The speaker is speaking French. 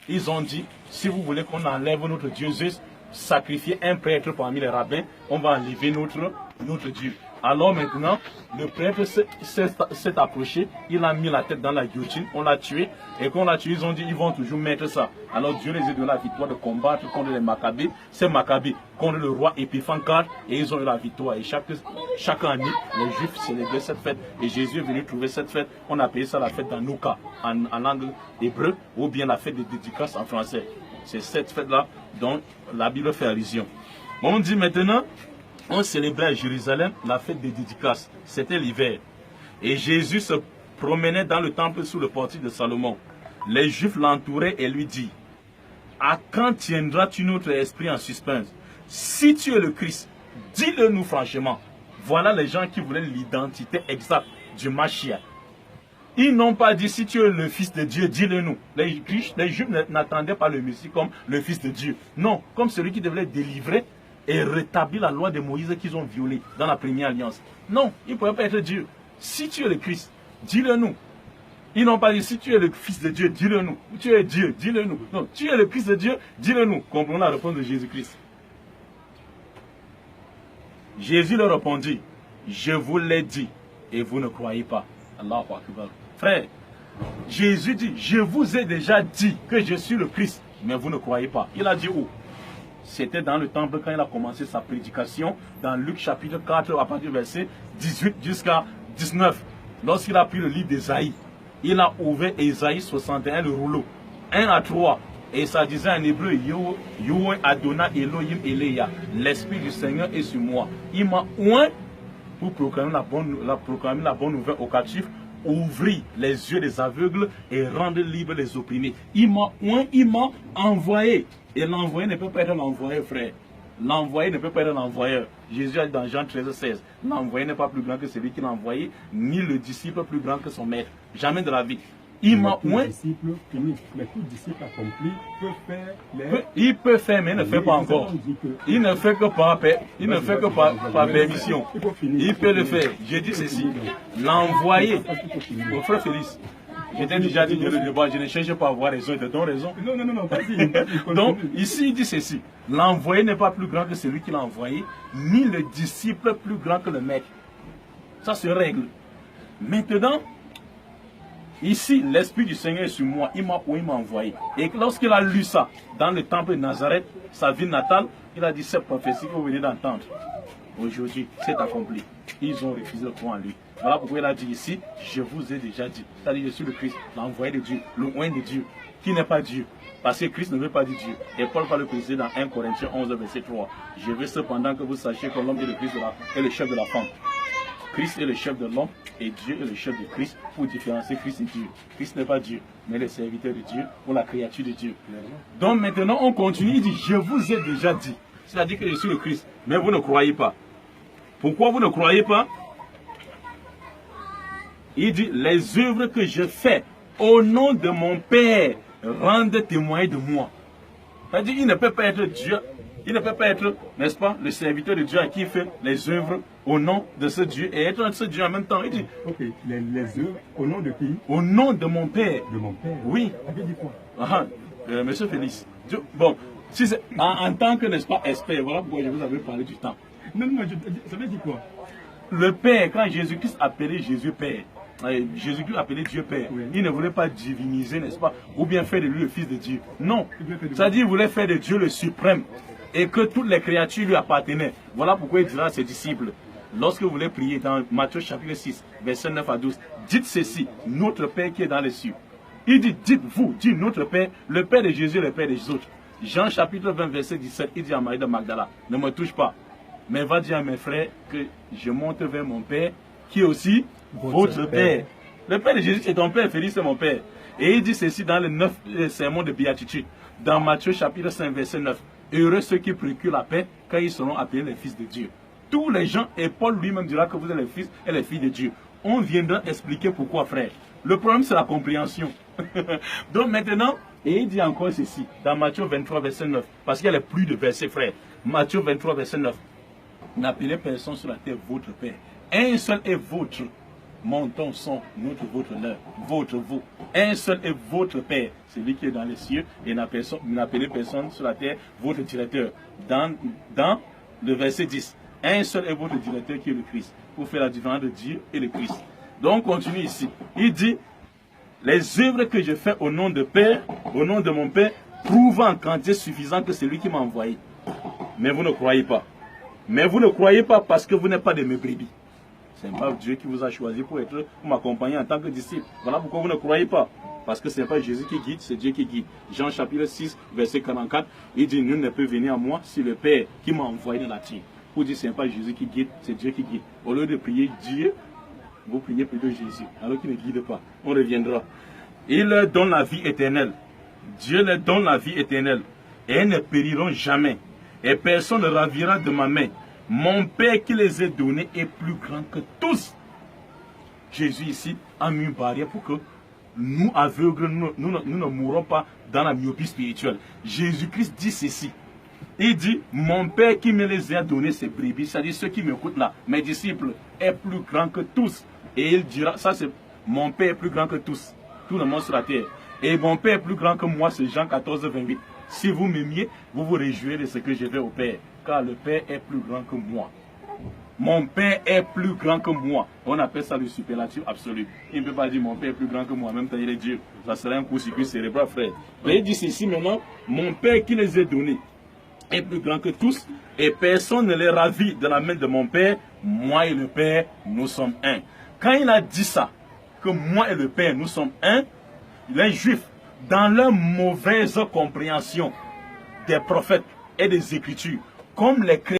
ils ont dit, si vous voulez qu'on enlève notre Dieu Zeus, sacrifier un prêtre parmi les rabbins, on va enlever notre Dieu. Alors maintenant, le prêtre s'est approché, il a mis la tête dans la guillotine, on l'a tué, et quand on l'a tué, ils ont dit, ils vont toujours mettre ça. Alors Dieu les a donné la victoire de combattre contre les Maccabées, c'est Maccabées contre le roi Épiphane IV, et ils ont eu la victoire. Et chaque année, les Juifs célébraient cette fête, et Jésus est venu trouver cette fête, on appelait ça la fête d'Hanouka en langue hébreu, ou bien la fête de dédicace en français. C'est cette fête-là dont la Bible fait allusion. Bon, on dit maintenant, on célébrait à Jérusalem la fête des dédicaces. C'était l'hiver. Et Jésus se promenait dans le temple sous le portique de Salomon. Les Juifs l'entouraient et lui disent, à quand tiendras-tu notre esprit en suspense? Si tu es le Christ, dis-le nous franchement. Voilà les gens qui voulaient l'identité exacte du Mashiach. Ils n'ont pas dit, si tu es le Fils de Dieu, dis-le nous. Les Juifs n'attendaient pas le Messie comme le Fils de Dieu. Non, comme celui qui devait les délivrer et rétablir la loi de Moïse qu'ils ont violée dans la première alliance. Non, il ne pouvait pas être Dieu. Si tu es le Christ, dis-le nous. Ils n'ont pas dit, si tu es le Fils de Dieu, dis-le nous. Tu es Dieu, dis-le nous. Non, tu es le Fils de Dieu, dis-le nous. Comprenons la réponse de Jésus-Christ. Jésus leur répondit, je vous l'ai dit et vous ne croyez pas. Allahu Akbar. Frère, Jésus dit, je vous ai déjà dit que je suis le Christ, mais vous ne croyez pas. Il a dit où? C'était dans le temple quand il a commencé sa prédication, dans Luc chapitre 4, à partir du verset 18 jusqu'à 19. Lorsqu'il a pris le livre d'Ésaïe, il a ouvert Ésaïe 61, le rouleau, 1 à 3. Et ça disait en hébreu, Yo Adonai Elohim Eleya, l'Esprit du Seigneur est sur moi. Il m'a oint pour proclamer la bonne nouvelle aux captifs, ouvrir les yeux des aveugles et rendre libres les opprimés. Il m'a envoyé. Et l'envoyé ne peut pas être un envoyé, frère. L'envoyé ne peut pas être un envoyeur. Jésus a dit dans Jean 13, 16, l'envoyé n'est pas plus grand que celui qui l'a envoyé, ni le disciple plus grand que son maître. Jamais de la vie. Il m'a oint. Mais tout disciple accompli peut faire il peut faire, mais il ne fait pas encore. Il ne fait que par permission. Il peut le faire. J'ai dit ceci. L'envoyé. Mon frère Félix, je t'ai déjà dit de le débat, je ne cherche pas à avoir raison et de ton raison. Non, vas-y. Donc, ici, il dit ceci. L'envoyé n'est pas plus grand que celui qui l'a envoyé, ni le disciple plus grand que le maître. Ça se règle. Maintenant, ici, l'Esprit du Seigneur est sur moi. Il m'a envoyé. Et lorsqu'il a lu ça dans le temple de Nazareth, sa ville natale, il a dit, cette prophétie que vous venez d'entendre, aujourd'hui, c'est accompli. Ils ont refusé de croire en lui. Voilà pourquoi il a dit ici, je vous ai déjà dit. C'est-à-dire, je suis le Christ, l'envoyé de Dieu, le oint de Dieu, qui n'est pas Dieu. Parce que Christ ne veut pas dire Dieu. Et Paul va le préciser dans 1 Corinthiens 11, verset 3. Je veux cependant que vous sachiez que l'homme est le Christ est le chef de la femme. Christ est le chef de l'homme et Dieu est le chef de Christ pour différencier Christ et Dieu. Christ n'est pas Dieu, mais le serviteur de Dieu ou la créature de Dieu. Donc maintenant, on continue, il dit, je vous ai déjà dit. C'est-à-dire que je suis le Christ, mais vous ne croyez pas. Pourquoi vous ne croyez pas? Il dit, les œuvres que je fais au nom de mon Père rendent témoin de moi. C'est-à-dire, il ne peut pas être Dieu. Il ne peut pas être, n'est-ce pas, le serviteur de Dieu à qui il fait les œuvres au nom de ce Dieu et être ce Dieu en même temps. Il dit, ok, les œuvres au nom de qui? Au nom de mon Père. De mon Père? Oui. Ça veut dire quoi? Monsieur Félix, bon, si en tant que, n'est-ce pas, expert, voilà pourquoi je vous avais parlé du temps. Non, ça veut dire quoi? Le Père, quand Jésus-Christ appelait Jésus Père, Jésus-Christ appelait Dieu Père, oui. Il ne voulait pas diviniser, n'est-ce pas, ou bien faire de lui le Fils de Dieu. Non, c'est-à-dire il voulait faire de Dieu le suprême et que toutes les créatures lui appartenaient. Voilà pourquoi il dira à ses disciples, lorsque vous voulez prier dans Matthieu chapitre 6, verset 9 à 12, dites ceci, notre Père qui est dans les cieux. Il dit, dites-vous, dit notre Père, le Père de Jésus, le Père des autres. Jean chapitre 20, verset 17, il dit à Marie de Magdala, ne me touche pas, mais va dire à mes frères que je monte vers mon Père, qui est aussi votre Père. Le Père de Jésus, c'est ton Père, Félix, c'est mon Père. Et il dit ceci dans le 9 sermon de béatitude, dans Matthieu chapitre 5, verset 9. Heureux ceux qui procurent la paix, quand ils seront appelés les fils de Dieu. Tous les gens, et Paul lui-même dira que vous êtes les fils et les filles de Dieu. On viendra expliquer pourquoi, frère. Le problème, c'est la compréhension. Donc maintenant, et il dit encore ceci, dans Matthieu 23, verset 9, parce qu'il y a plus de versets, frère. Matthieu 23, verset 9. N'appelez personne sur la terre votre Père. Un seul est votre. mon, ton, son, notre, votre, leur, votre, vous. Un seul est votre Père, celui qui est dans les cieux, et n'appelez personne sur la terre, votre directeur. Dans le verset 10, un seul est votre directeur qui est le Christ, pour faire la différence de Dieu et le Christ. Donc, on continue ici. Il dit, les œuvres que je fais au nom de Père, au nom de mon Père, prouvent en quantité suffisante que c'est lui qui m'a envoyé. Mais vous ne croyez pas. Mais vous ne croyez pas parce que vous n'êtes pas de mes brebis. Ce n'est pas Dieu qui vous a choisi pour m'accompagner en tant que disciple. Voilà pourquoi vous ne croyez pas. Parce que ce n'est pas Jésus qui guide, c'est Dieu qui guide. Jean chapitre 6, verset 44, il dit, nul ne peut venir à moi si le Père qui m'a envoyé ne l'attire. Pour dire, ce n'est pas Jésus qui guide, c'est Dieu qui guide. Au lieu de prier Dieu, vous priez plutôt Jésus, alors qu'il ne guide pas. On reviendra. Il leur donne la vie éternelle. Dieu leur donne la vie éternelle. Et elles ne périront jamais. Et personne ne ravira de ma main. Mon Père qui les a donnés est plus grand que tous. Jésus ici a mis une barrière pour que nous, aveugles, nous ne mourrons pas dans la myopie spirituelle. Jésus-Christ dit ceci. Il dit, mon Père qui me les a donnés, ces brebis, c'est-à-dire ceux qui m'écoutent là, mes disciples, est plus grand que tous. Et il dira, ça c'est, mon Père est plus grand que tous, tout le monde sur la terre. Et mon Père est plus grand que moi, c'est Jean 14, 28. Si vous m'aimiez, vous vous réjouirez de ce que je vais au Père, car le Père est plus grand que moi. Mon Père est plus grand que moi. On appelle ça le superlatif absolu. Il ne peut pas dire mon Père est plus grand que moi, même quand il est Dieu. Ça serait un coup-circuit cérébral, frère. Mais il dit ceci maintenant, mon Père qui les a donnés est plus grand que tous, et personne ne les ravit de la main de mon Père. Moi et le Père, nous sommes un. Quand il a dit ça, que moi et le Père, nous sommes un, les Juifs, dans leur mauvaise compréhension des prophètes et des Écritures, comme les chrétiens,